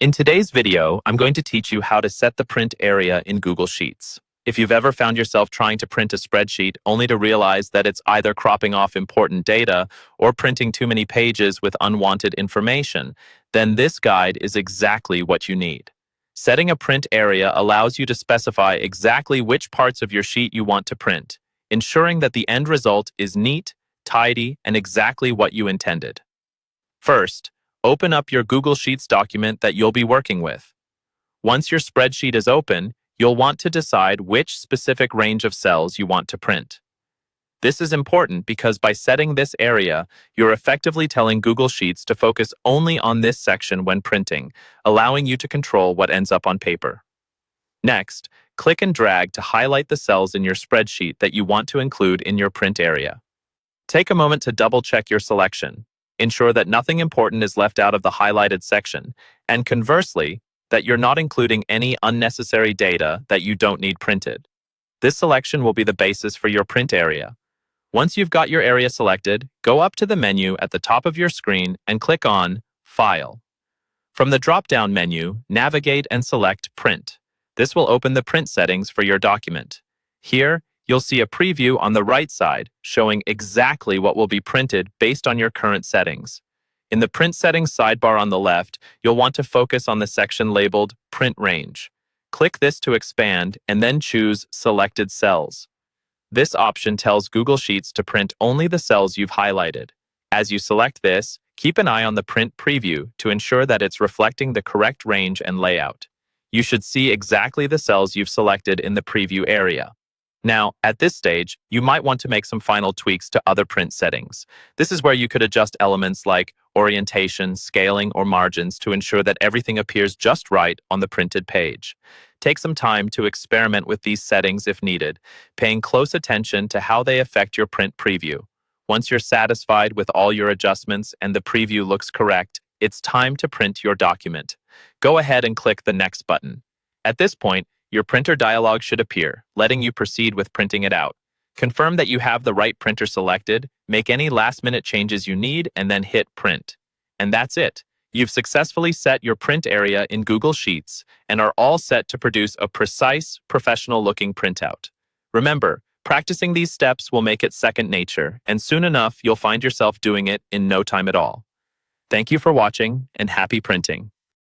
In today's video, I'm going to teach you how to set the print area in Google Sheets. If you've ever found yourself trying to print a spreadsheet only to realize that it's either cropping off important data or printing too many pages with unwanted information, then this guide is exactly what you need. Setting a print area allows you to specify exactly which parts of your sheet you want to print, ensuring that the end result is neat, tidy, and exactly what you intended. First, open up your Google Sheets document that you'll be working with. Once your spreadsheet is open, you'll want to decide which specific range of cells you want to print. This is important because by setting this area, you're effectively telling Google Sheets to focus only on this section when printing, allowing you to control what ends up on paper. Next, click and drag to highlight the cells in your spreadsheet that you want to include in your print area. Take a moment to double-check your selection. Ensure that nothing important is left out of the highlighted section, and conversely, that you're not including any unnecessary data that you don't need printed. This selection will be the basis for your print area. Once you've got your area selected, go up to the menu at the top of your screen and click on File. From the drop-down menu, navigate and select Print. This will open the print settings for your document. Here, you'll see a preview on the right side showing exactly what will be printed based on your current settings. In the Print Settings sidebar on the left, you'll want to focus on the section labeled Print Range. Click this to expand and then choose Selected Cells. This option tells Google Sheets to print only the cells you've highlighted. As you select this, keep an eye on the print preview to ensure that it's reflecting the correct range and layout. You should see exactly the cells you've selected in the preview area. Now, at this stage, you might want to make some final tweaks to other print settings. This is where you could adjust elements like orientation, scaling, or margins to ensure that everything appears just right on the printed page. Take some time to experiment with these settings if needed, paying close attention to how they affect your print preview. Once you're satisfied with all your adjustments and the preview looks correct, it's time to print your document. Go ahead and click the Next button. At this point, your printer dialog should appear, letting you proceed with printing it out. Confirm that you have the right printer selected, make any last-minute changes you need, and then hit Print. And that's it. You've successfully set your print area in Google Sheets and are all set to produce a precise, professional-looking printout. Remember, practicing these steps will make it second nature, and soon enough, you'll find yourself doing it in no time at all. Thank you for watching, and happy printing.